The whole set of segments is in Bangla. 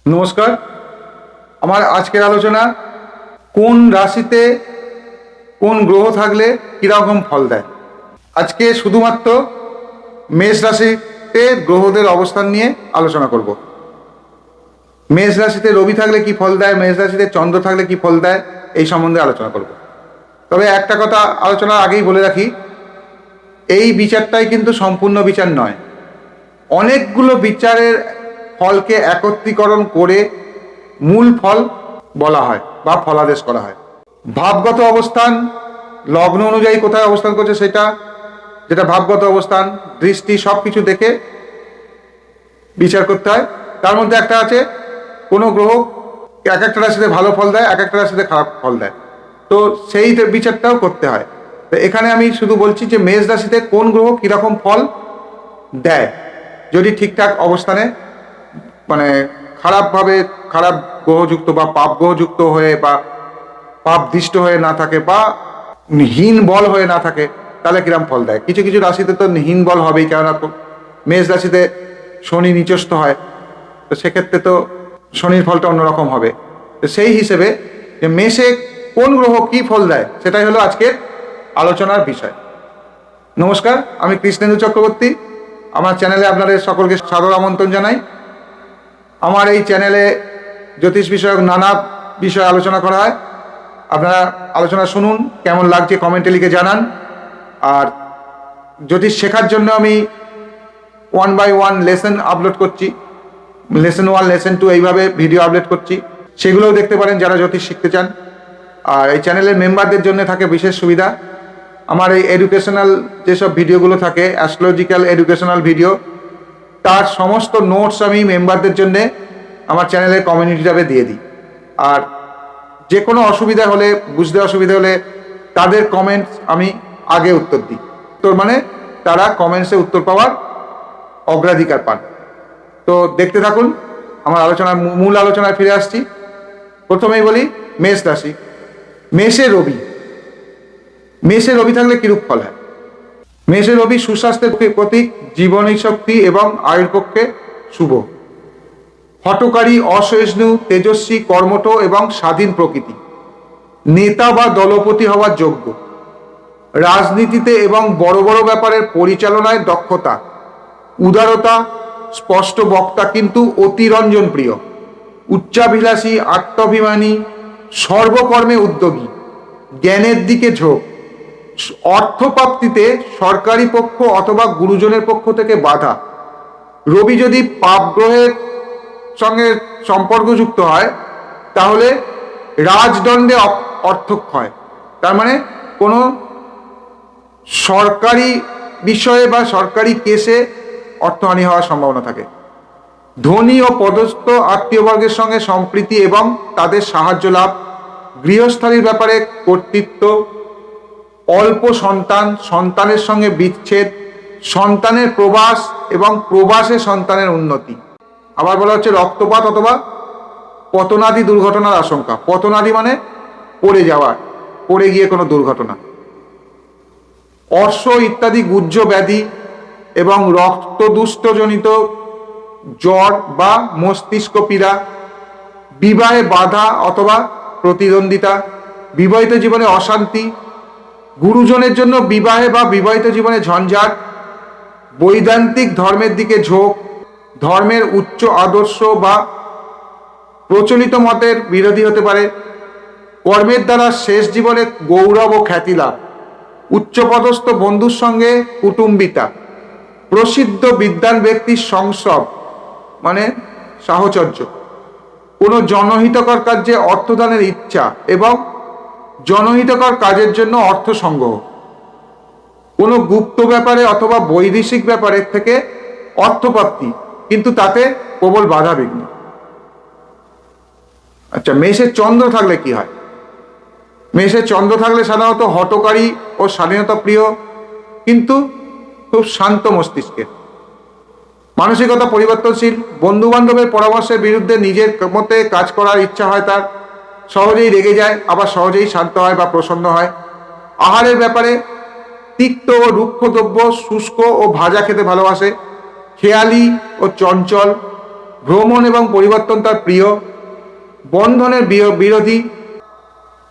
নমস্কার। আমার আজকের আলোচনা কোন রাশিতে কোন গ্রহ থাকলে কীরকম ফল দেয়। আজকে শুধুমাত্র মেষ রাশিতে গ্রহদের অবস্থান নিয়ে আলোচনা করব। মেষ রাশিতে রবি থাকলে কি ফল দেয়, মেষ রাশিতে চন্দ্র থাকলে কি ফল দেয়, এই সম্বন্ধে আলোচনা করব। তবে একটা কথা আলোচনার আগেই বলে রাখি, এই বিচারটাই কিন্তু সম্পূর্ণ বিচার নয়। অনেকগুলো বিচারের ফলকে একত্রীকরণ করে মূল ফল বলা হয় বা ফলাদেশ করা হয়। ভাবগত অবস্থান, লগ্ন অনুযায়ী কোথায় অবস্থান করছে সেটা, যেটা ভাবগত অবস্থান, দৃষ্টি, সব কিছু দেখে বিচার করতে হয়। তার মধ্যে একটা আছে, কোনো গ্রহ এক একটা রাশিতে ভালো ফল দেয়, এক একটা রাশিতে খারাপ ফল দেয়, তো সেই বিচারটাও করতে হয়। তো এখানে আমি শুধু বলছি যে মেষ রাশিতে কোন গ্রহ কীরকম ফল দেয় যদি ঠিকঠাক অবস্থানে, মানে খারাপ গ্রহযুক্ত বা পাপ গ্রহযুক্ত হয়ে বা পাপ দৃষ্ট হয়ে না থাকে বা হীন বল হয়ে না থাকে, তাহলে কিরম ফল দেয়। কিছু কিছু রাশিতে তো হীন বল হবেই, কেননা মেষ রাশিতে শনি নিচস্থ হয়, তো সেক্ষেত্রে তো শনির ফলটা অন্যরকম হবে। তো সেই হিসেবে যে মেষে কোন গ্রহ কি ফল দেয় সেটাই হলো আজকের আলোচনার বিষয়। নমস্কার, আমি কৃষ্ণেন্দু চক্রবর্তী। আমার চ্যানেলে আপনাদের সকলকে সাদর আমন্ত্রণ জানাই। আমার এই চ্যানেলে জ্যোতিষ বিষয়ক নানা বিষয় আলোচনা করা হয়। আপনারা আলোচনা শুনুন, কেমন লাগছে কমেন্টে লিখে জানান। আর জ্যোতিষ শেখার জন্য আমি 1 by 1 লেসন আপলোড করছি, লেসন 1, লেসন 2 এইভাবে ভিডিও আপলোড করছি, সেগুলোও দেখতে পারেন যারা জ্যোতিষ শিখতে চান। আর এই চ্যানেলের মেম্বারদের জন্য থাকে বিশেষ সুবিধা। আমার এই এডুকেশনাল যেসব ভিডিওগুলো থাকে, অ্যাস্ট্রোলজিক্যাল এডুকেশনাল ভিডিও, তার সমস্ত নোটস আমি মেম্বারদের জন্যে আমার চ্যানেলের কমিউনিটি ট্যাবে দিয়ে দিই। আর যে কোনো অসুবিধা হলে, বুঝতে অসুবিধা হলে তাদের কমেন্টস আমি আগে উত্তর দিই। তো মানে তারা কমেন্টসে উত্তর পাওয়ার অগ্রাধিকার পান। তো দেখতে থাকুন। আমার মূল আলোচনায় ফিরে আসছি। প্রথমেই বলি মেষ রাশি। মেষে রবি থাকলে কিরূপ ফল হয়। মেষে রবি সুস্বাস্থ্যের প্রতীক, জীবনী শক্তি এবং আয়ুর পক্ষে শুভ। হঠকারী, অসহিষ্ণু, তেজস্বী, কর্মঠ এবং স্বাধীন প্রকৃতি। নেতা বা দলপতি হওয়ার যোগ্য। রাজনীতিতে এবং বড় বড় ব্যাপারের পরিচালনায় দক্ষতা। উদারতা, স্পষ্ট বক্তা কিন্তু অতিরঞ্জন প্রিয়। উচ্চাভিলাষী, আত্মাভিমানী, সর্বকর্মে উদ্যোগী, জ্ঞানের দিকে ঝোঁক। অর্থপ্রাপ্তিতে সরকারি পক্ষ অথবা গুরুজনের পক্ষ থেকে বাধা। রবি যদি পাপ গ্রহের সঙ্গে সম্পর্কযুক্ত হয় তাহলে রাজদণ্ডে অর্থক্ষয়, তার মানে কোনো সরকারি বিষয়ে বা সরকারি কেসে অর্থহানি হওয়ার সম্ভাবনা থাকে। ধনী ও পদস্থ আত্মীয়বর্গের সঙ্গে সম্প্রীতি এবং তাদের সাহায্য লাভ। গৃহস্থালির ব্যাপারে কর্তৃত্ব। অল্প সন্তান, সন্তানের সঙ্গে বিচ্ছেদ, সন্তানের প্রবাস এবং প্রবাসে সন্তানের উন্নতি। আবার বলা হচ্ছে রক্তপাত অথবা পতনাদি দুর্ঘটনার আশঙ্কা। পতনাদি মানে পড়ে যাওয়া, পড়ে গিয়ে কোনো দুর্ঘটনা। অর্শ ইত্যাদি গুহ্য ব্যাধি এবং রক্তদুষ্টজনিত জ্বর বা মস্তিষ্ক পীড়া। বিবাহে বাধা অথবা প্রতিদ্বন্দ্বিতা। বিবাহিত জীবনে অশান্তি। গুরুজনের জন্য বিবাহে বা বিবাহিত জীবনে ঝঞ্ঝাট। বৈদান্তিক ধর্মের দিকে ঝোঁক। ধর্মের উচ্চ আদর্শ বা প্রচলিত মতের বিরোধী হতে পারে। কর্মের দ্বারা শেষ জীবনে গৌরব ও খ্যাতি লাভ। উচ্চপদস্থ বন্ধুর সঙ্গে কুটুম্বিতা। প্রসিদ্ধ বিদ্বান ব্যক্তির সংসব মানে সাহচর্য। কোনো জনহিতকর কার্যে অর্থদানের ইচ্ছা এবং জনহিতকর কাজের জন্য অর্থ সংগ্রহ। কোনো গুপ্ত ব্যাপারে অথবা বৈদেশিক ব্যাপারের থেকে অর্থপ্রাপ্তি, কিন্তু তাতে প্রবল বাধা বিঘ্ন। আচ্ছা, মেষে চন্দ্র থাকলে কি হয়। মেষে চন্দ্র থাকলে সাধারণত হঠকারী ও স্বাধীনতা প্রিয়, কিন্তু খুব শান্ত মস্তিষ্কের। মানসিকতা পরিবর্তনশীল। বন্ধু বান্ধবের পরামর্শের বিরুদ্ধে নিজের মতে কাজ করার ইচ্ছা হয় তার। সহজেই রেগে যায়, আবার সহজেই শান্ত হয় বা প্রসন্ন হয়। আহারের ব্যাপারে তিক্ত ও রুক্ষ দ্রব্য, শুষ্ক ও ভাজা খেতে ভালোবাসে। খেয়ালি ও চঞ্চল। ভ্রমণ এবং পরিবর্তন তার প্রিয়। বন্ধনের বিরোধী।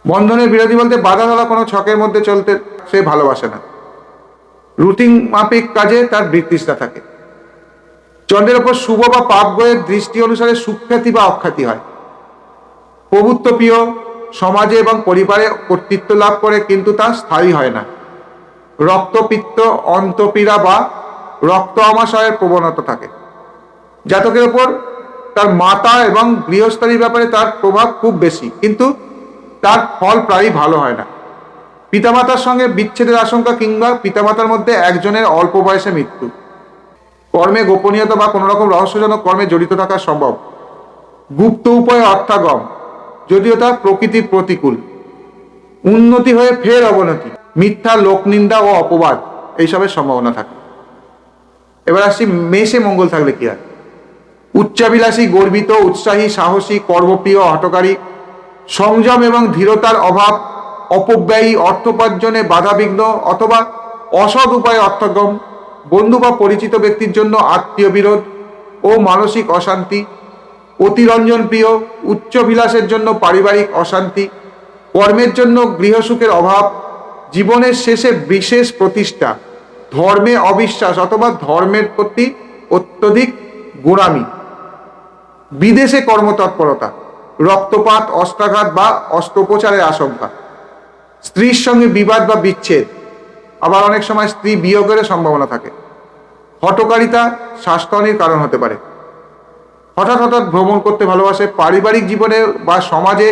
বন্ধনের বিরোধী বলতে বাধা ধরা কোনো ছকের মধ্যে চলতে সে ভালোবাসে না। রুটিন মাফিক কাজে তার বৃত্তিষ্ঠা থাকে। চন্দ্রের ওপর শুভ বা পাপ গ্রহের দৃষ্টি অনুসারে সুখ্যাতি বা অখ্যাতি হয়। প্রভুত্ব প্রিয়, সমাজে এবং পরিবারে কর্তৃত্ব লাভ করে, কিন্তু তা স্থায়ী হয় না। রক্তপিত্ত, অন্তঃপীড়া বা রক্ত আমাশয়ের প্রবণতা থাকে। জাতকের ওপর তার মাতা এবং গৃহস্থালীর ব্যাপারে তার প্রভাব খুব বেশি, কিন্তু তার ফল প্রায়ই ভালো হয় না। পিতামাতার সঙ্গে বিচ্ছেদের আশঙ্কা কিংবা পিতামাতার মধ্যে একজনের অল্প বয়সে মৃত্যু। কর্মে গোপনীয়তা বা কোনো রকম রহস্যজনক কর্মে জড়িত থাকা সম্ভব। গুপ্ত উপায়ে অর্থাগম, যদিও তা প্রকৃতির প্রতিকূল। উন্নতি হয়ে ফের অবনতি, মিথ্যা লোকনিন্দা ও অপবাদ এইসবের সম্ভাবনা থাকে। এবার আসছি মেষে মঙ্গল থাকলে কি হয়। উচ্চাভিলাষী, গর্বিত, উৎসাহী, সাহসী, কর্মপ্রিয়, হঠকারী, সংযম এবং ধীরতার অভাব, অপব্যয়ী, অর্থোপার্জনে বাধাবিঘ্ন অথবা অসৎ উপায়ে অর্থগম, বন্ধু বা পরিচিত ব্যক্তির জন্য আত্মীয় বিরোধ ও মানসিক অশান্তি, অতিরঞ্জন প্রিয়, উচ্চাভিলাষের জন্য পারিবারিক অশান্তি, কর্মের জন্য গৃহসুখের অভাব, জীবনের শেষে বিশেষ প্রতিষ্ঠা, ধর্মে অবিশ্বাস অথবা ধর্মের প্রতি অত্যধিক গোঁড়ামি, বিদেশে কর্মতৎপরতা, রক্তপাত, অস্ত্রাঘাত বা অস্ত্রোপচারের আশঙ্কা, স্ত্রীর সঙ্গে বিবাদ বা বিচ্ছেদ, আবার অনেক সময় স্ত্রী বিয়োগের সম্ভাবনা থাকে। হঠকারিতা স্বাস্থ্যহানির কারণ হতে পারে। হঠাৎ হঠাৎ ভ্রমণ করতে ভালোবাসে। পারিবারিক জীবনে বা সমাজে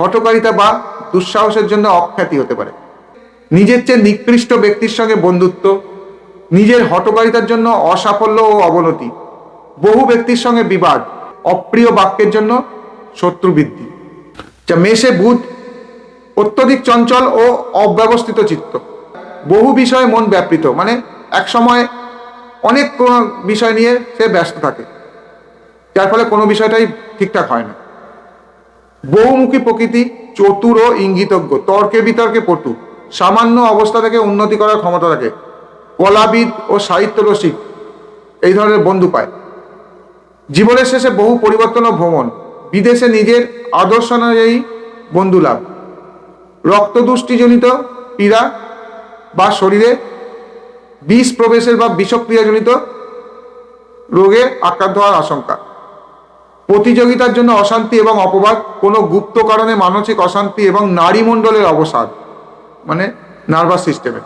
হঠকারিতা বা দুঃসাহসের জন্য অখ্যাতি হতে পারে। নিজের চেয়ে নিকৃষ্ট ব্যক্তির সঙ্গে বন্ধুত্ব, নিজের হঠকারিতার জন্য অসাফল্য ও অবনতি, বহু ব্যক্তির সঙ্গে বিবাদ, অপ্রিয় বাক্যের জন্য শত্রু বৃদ্ধি। মেষে বুধ অত্যধিক চঞ্চল ও অব্যবস্থিত চিত্ত, বহু বিষয়ে মন ব্যাপৃত, মানে এক সময় অনেক কোনো বিষয় নিয়ে সে ব্যস্ত থাকে, যার ফলে কোনো বিষয়টাই ঠিকঠাক হয় না। বহুমুখী প্রকৃতি, চতুর ও ইঙ্গিতজ্ঞ, তর্কে বিতর্কে পটু, সামান্য অবস্থা থেকে উন্নতি করার ক্ষমতা থাকে। কলাবিদ ও সাহিত্য রসিক এই ধরনের বন্ধু পায়। জীবনের শেষে বহু পরিবর্তন ও ভ্রমণ, বিদেশে নিজের আদর্শ অনুযায়ী বন্ধু লাভ, রক্তদুষ্টিজনিত পীড়া বা শরীরে বিষ প্রবেশের বা বিষক্রিয়াজনিত রোগে আক্রান্ত হওয়ার আশঙ্কা, প্রতিযোগিতার জন্য অশান্তি এবং অপবাদ, কোনো গুপ্ত কারণে মানসিক অশান্তি এবং নারীমণ্ডলের অবসাদ, মানে নার্ভাস সিস্টেমে,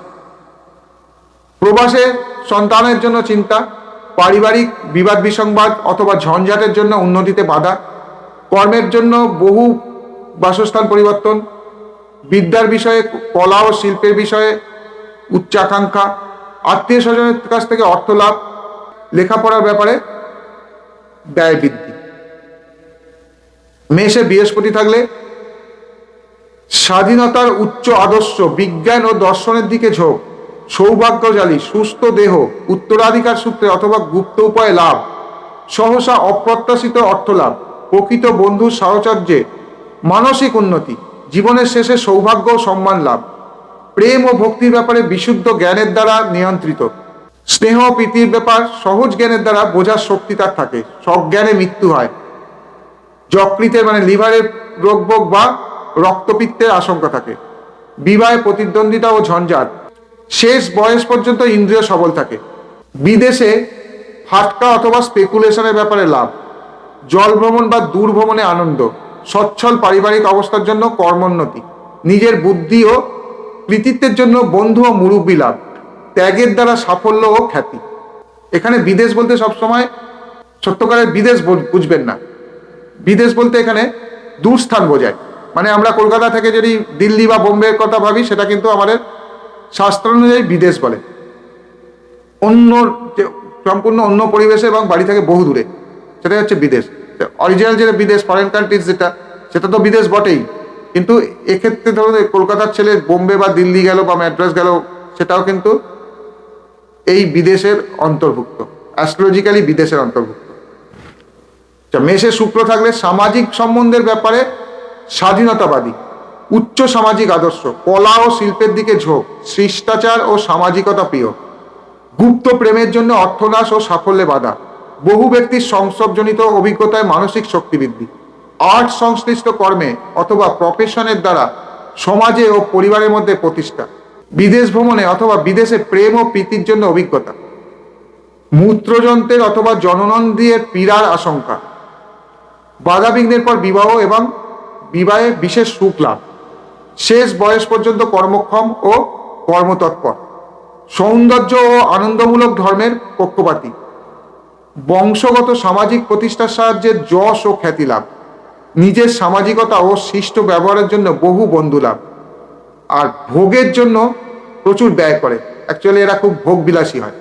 প্রবাসে সন্তানের জন্য চিন্তা, পারিবারিক বিবাদ বিসংবাদ অথবা ঝঞ্ঝাটের জন্য উন্নতিতে বাধা, কর্মের জন্য বহু বাসস্থান পরিবর্তন, বিদ্যার বিষয়ে, কলা ও শিল্পের বিষয়ে উচ্চাকাঙ্ক্ষা, আত্মীয় স্বজনের কাছ থেকে অর্থ লাভ, লেখাপড়ার ব্যাপারে ব্যয় বৃদ্ধি। মেষে বৃহস্পতি থাকলে স্বাধীনতার উচ্চ আদর্শ, বিজ্ঞান ও দর্শনের দিকে ঝোঁক, সৌভাগ্যশালী, সুস্থ দেহ, উত্তরাধিকার সূত্রে অথবা গুপ্ত উপায়ে লাভ, সহসা অপ্রত্যাশিত অর্থ লাভ, প্রকৃত বন্ধুর সাহচর্যে মানসিক উন্নতি, জীবনের শেষে সৌভাগ্য ও সম্মান লাভ, প্রেম ও ভক্তির ব্যাপারে বিশুদ্ধ জ্ঞানের দ্বারা নিয়ন্ত্রিত, স্নেহ প্রীতির ব্যাপার সহজ জ্ঞানের দ্বারা বোঝার শক্তি তার থাকে, সজ্ঞানে মৃত্যু হয়, যকৃতের মানে লিভারের রোগভোগ বা রক্তপিত্তের আশঙ্কা থাকে, বিবাহে প্রতিদ্বন্দ্বিতা ও ঝঞ্ঝাট, শেষ বয়স পর্যন্ত ইন্দ্রিয় সবল থাকে, বিদেশে ফাটকা অথবা স্পেকুলেশনের ব্যাপারে লাভ, জল ভ্রমণ বা দূর ভ্রমণে আনন্দ, সচ্ছল পারিবারিক অবস্থার জন্য কর্মোন্নতি, নিজের বুদ্ধি ও কৃতিত্বের জন্য বন্ধু ও মুরব্বী লাভ, ত্যাগের দ্বারা সাফল্য ও খ্যাতি। এখানে বিদেশ বলতে সবসময় সত্যকারের বিদেশ বুঝবেন না। বিদেশ বলতে এখানে দূর স্থান বোঝায়, মানে আমরা কলকাতা থেকে যদি দিল্লি বা বোম্বের কথা ভাবি, সেটা কিন্তু আমাদের শাস্ত্র অনুযায়ী বিদেশ বলে। অন্য সম্পূর্ণ অন্য পরিবেশে এবং বাড়ি থেকে বহু দূরে, সেটাই হচ্ছে বিদেশ। অরিজিনাল যেটা বিদেশ, ফরেন কান্ট্রিজ যেটা, সেটা তো বিদেশ বটেই, কিন্তু এক্ষেত্রে ধরুন কলকাতার ছেলে বোম্বে বা দিল্লি গেল বা ম্যাড্রাস গেল, সেটাও কিন্তু এই বিদেশের অন্তর্ভুক্ত, অ্যাস্ট্রোলজিক্যালি বিদেশের অন্তর্ভুক্ত। মেষে শুক্র থাকলে সামাজিক সম্বন্ধের ব্যাপারে স্বাধীনতাবাদী, উচ্চ সামাজিক আদর্শ, কলা ও শিল্পের দিকে ঝোঁক, শিষ্টাচার ও সামাজিকতা প্রিয়, গুপ্ত প্রেমের জন্য অর্থনাশ ও সাফল্যে বাধা, বহু ব্যক্তির সংসর্গজনিত অভিজ্ঞতায় মানসিক শক্তি বৃদ্ধি, আর্ট সংশ্লিষ্ট কর্মে অথবা প্রফেশনের দ্বারা সমাজে ও পরিবারের মধ্যে প্রতিষ্ঠা, বিদেশ ভ্রমণে অথবা বিদেশে প্রেম ও প্রীতির জন্য অভিজ্ঞতা, মূত্রযন্ত্রের অথবা জননন্দ্রিয়ের পীড়ার আশঙ্কা, বাধাবিঘ্নের পর বিবাহ এবং বিবাহে বিশেষ সুখ লাভ, শেষ বয়স পর্যন্ত কর্মক্ষম ও কর্মতৎপর, সৌন্দর্য ও আনন্দমূলক ধর্মের পক্ষপাতী, বংশগত সামাজিক প্রতিষ্ঠার সাহায্যে যশ ও খ্যাতি লাভ, নিজের সামাজিকতা ও শিষ্ট ব্যবহারের জন্য বহু বন্ধু লাভ, আর ভোগের জন্য প্রচুর ব্যয় করে। অ্যাকচুয়ালি এরা খুব ভোগবিলাসী হয়।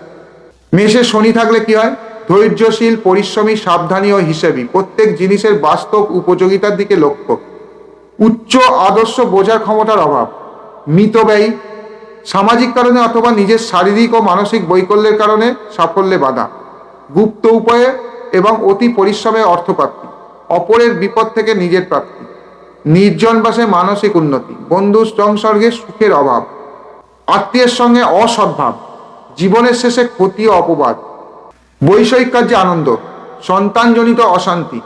মেষে শনি থাকলে কি হয়? ধৈর্যশীল, পরিশ্রমী, সাবধানী ও হিসেবী, প্রত্যেক জিনিসের বাস্তব উপযোগিতার দিকে লক্ষ্য, উচ্চ আদর্শ বোঝার ক্ষমতার অভাব, মিতব্যয়ী, সামাজিক কারণে অথবা নিজের শারীরিক ও মানসিক বৈকল্যের কারণে সাফল্যে বাধা, গুপ্ত উপায়ে এবং অতি পরিশ্রমে অর্থপ্রাপ্তি, অপরের বিপদ থেকে নিজের প্রাপ্তি, নির্জন বাসে মানসিক উন্নতি, বন্ধু সংসর্গে সুখের অভাব, আত্মীয়ের সঙ্গে অসদ্ভাব, জীবনের শেষে ক্ষতি ও অপবাদ, বৈষয়িক কার্যে আনন্দ, সন্তানজনিত অশান্তি,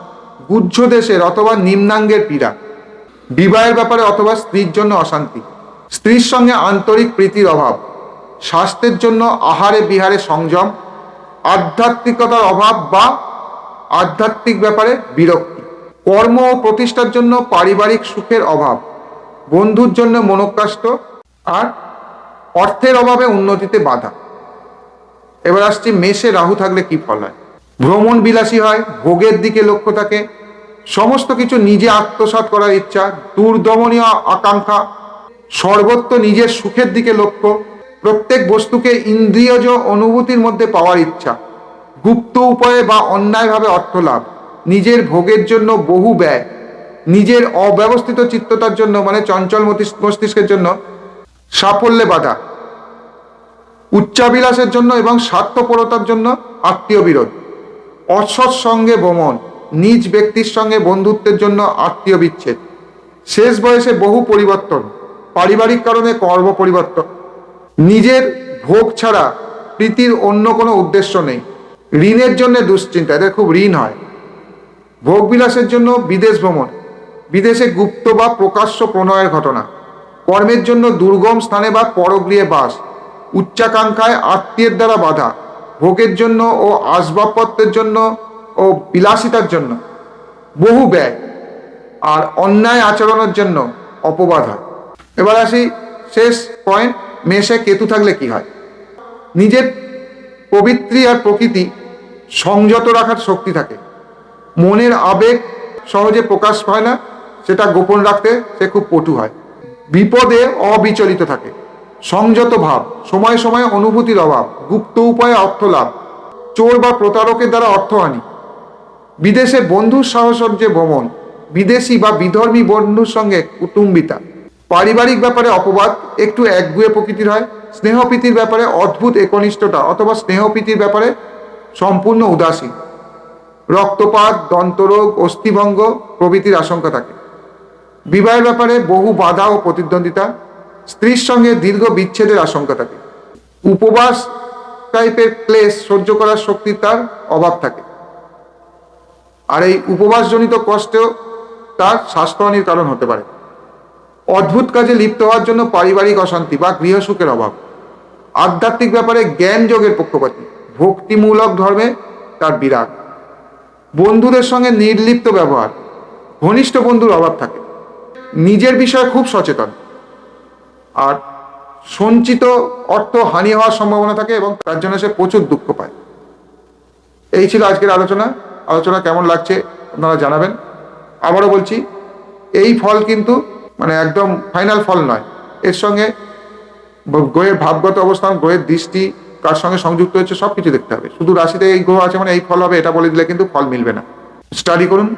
গুহ্য দেশের অথবা নিম্নাঙ্গের পীড়া, বিবাহের ব্যাপারে অথবা স্ত্রীর জন্য অশান্তি, স্ত্রীর সঙ্গে আন্তরিক প্রীতির অভাব, স্বাস্থ্যের জন্য আহারে বিহারে সংযম, আধ্যাত্মিকতার অভাব বা আধ্যাত্মিক ব্যাপারে বিরক্তি, কর্ম ও প্রতিষ্ঠার জন্য পারিবারিক সুখের অভাব, বন্ধুর জন্য মনোকষ্ট, আর অর্থের অভাবে উন্নতিতে বাধা। এবার আসছি মেষে রাহু থাকলে কি ফল হয়? ভ্রমণ বিলাসী হয়, ভোগের দিকে লক্ষ্য থাকে, সমস্ত কিছু নিজে আত্মসাৎ করার ইচ্ছা, দূরদমনীয় আকাঙ্ক্ষা, সর্বত্র নিজের সুখের দিকে লক্ষ্য, প্রত্যেক বস্তুকে ইন্দ্রিয়জ অনুভূতির মধ্যে পাওয়ার ইচ্ছা, গুপ্ত উপায়ে বা অন্যায়ভাবে অর্থ লাভ, নিজের ভোগের জন্য বহু ব্যয়, নিজের অব্যবস্থিত চিত্ততার জন্য মানে চঞ্চল মস্তিষ্কের জন্য সাফল্যে বাধা, উচ্চাবিলাসের জন্য এবং স্বার্থপরতার জন্য আত্মীয় বিরোধ, অসৎ সঙ্গে ভ্রমণ, নিজ ব্যক্তির সঙ্গে বন্ধুত্বের জন্য আত্মীয় বিচ্ছেদ, শেষ বয়সে বহু পরিবর্তন, পারিবারিক কারণে কর্ম পরিবর্তন, নিজের ভোগ ছাড়া প্রীতির অন্য কোনো উদ্দেশ্য নেই, ঋণের জন্য দুশ্চিন্তা, এদের খুব ঋণ হয়, ভোগবিলাসের জন্য বিদেশ ভ্রমণ, বিদেশে গুপ্ত বা প্রকাশ্য প্রণয়ের ঘটনা, কর্মের জন্য দুর্গম স্থানে বা পরগৃহে বাস, উচ্চাকাঙ্ক্ষায় আত্মীয়ের দ্বারা বাধা, ভোগের জন্য ও আসবাবপত্রের জন্য ও বিলাসিতার জন্য বহু ব্যয়, আর অন্যায় আচরণের জন্য অপবাদ হয়। এবার আসি শেষ পয়েন্ট, মেষে কেতু থাকলে কি হয়? নিজের প্রবৃত্তি আর প্রকৃতি সংযত রাখার শক্তি থাকে, মনের আবেগ সহজে প্রকাশ পায় না, সেটা গোপন রাখতে সে খুব পটু হয়, বিপদে অবিচলিত থাকে, সংযত ভাব, সময়ে সময়ে অনুভূতির অভাব, গুপ্ত উপায়ে অর্থ লাভ, চোর বা প্রতারকের দ্বারা অর্থহানি, বিদেশে বন্ধুর সাহচর্যে ভ্রমণ, বিদেশি বা বিধর্মী বন্ধুর সঙ্গে কুটুম্বিতা, পারিবারিক ব্যাপারে অপবাদ, একটু একগুঁয়ে প্রকৃতির হয়, স্নেহপ্রীতির ব্যাপারে অদ্ভুত একনিষ্ঠতা অথবা স্নেহপ্রীতির ব্যাপারে সম্পূর্ণ উদাসীন, রক্তপাত, দন্তরোগ, অস্থিভঙ্গ প্রভৃতির আশঙ্কা থাকে, বিবাহের ব্যাপারে বহু বাধা ও প্রতিদ্বন্দ্বিতা, স্ত্রীর সঙ্গে দীর্ঘ বিচ্ছেদের আশঙ্কা থাকে, উপবাস টাইপের ক্লেশ সহ্য করার শক্তি তার অভাব থাকে, আর এই উপবাসজনিত কষ্টেও তার স্বাস্থ্যহানির কারণ হতে পারে, অদ্ভুত কাজে লিপ্ত হওয়ার জন্য পারিবারিক অশান্তি বা গৃহসুখের অভাব, আধ্যাত্মিক ব্যাপারে জ্ঞান যোগের পক্ষপাতী, ভক্তিমূলক ধর্মে তার বিরাগ, বন্ধুদের সঙ্গে নির্লিপ্ত ব্যবহার, ঘনিষ্ঠ বন্ধুর অভাব থাকে, নিজের বিষয়ে খুব সচেতন, আর সঞ্চিত অর্থ হানি হওয়ার সম্ভাবনা থাকে এবং তার জন্য সে প্রচুর দুঃখ পায়। এই ছিল আজকের আলোচনা কেমন লাগছে আপনারা জানাবেন। আবারও বলছি, এই ফল কিন্তু মানে একদম ফাইনাল ফল নয়, এর সঙ্গে গ্রহের ভাবগত অবস্থান, গ্রহের দৃষ্টি কার সঙ্গে সংযুক্ত হচ্ছে সব কিছু দেখতে হবে। শুধু রাশিতে এই গ্রহ আছে মানে এই ফল হবে এটা বলে দিলে কিন্তু ফল মিলবে না। স্টাডি করুন,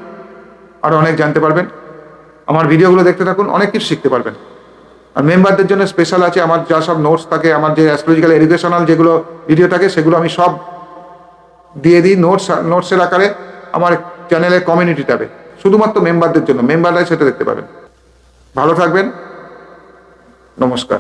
আরও অনেক জানতে পারবেন, আমার ভিডিওগুলো দেখতে থাকুন, অনেক কিছু শিখতে পারবেন। আর মেম্বারদের জন্য স্পেশাল আছে, আমার যা সব নোটস থাকে, আমার যে অ্যাস্ট্রোলজিক্যাল এডুকেশনাল যেগুলো ভিডিও থাকে সেগুলো আমি সব দিয়ে দিই নোটসের আকারে আমার চ্যানেলের কমিউনিটি ট্যাবে, শুধুমাত্র মেম্বারদের জন্য, মেম্বাররাই সেটা দেখতে পাবেন। ভালো থাকবেন, নমস্কার।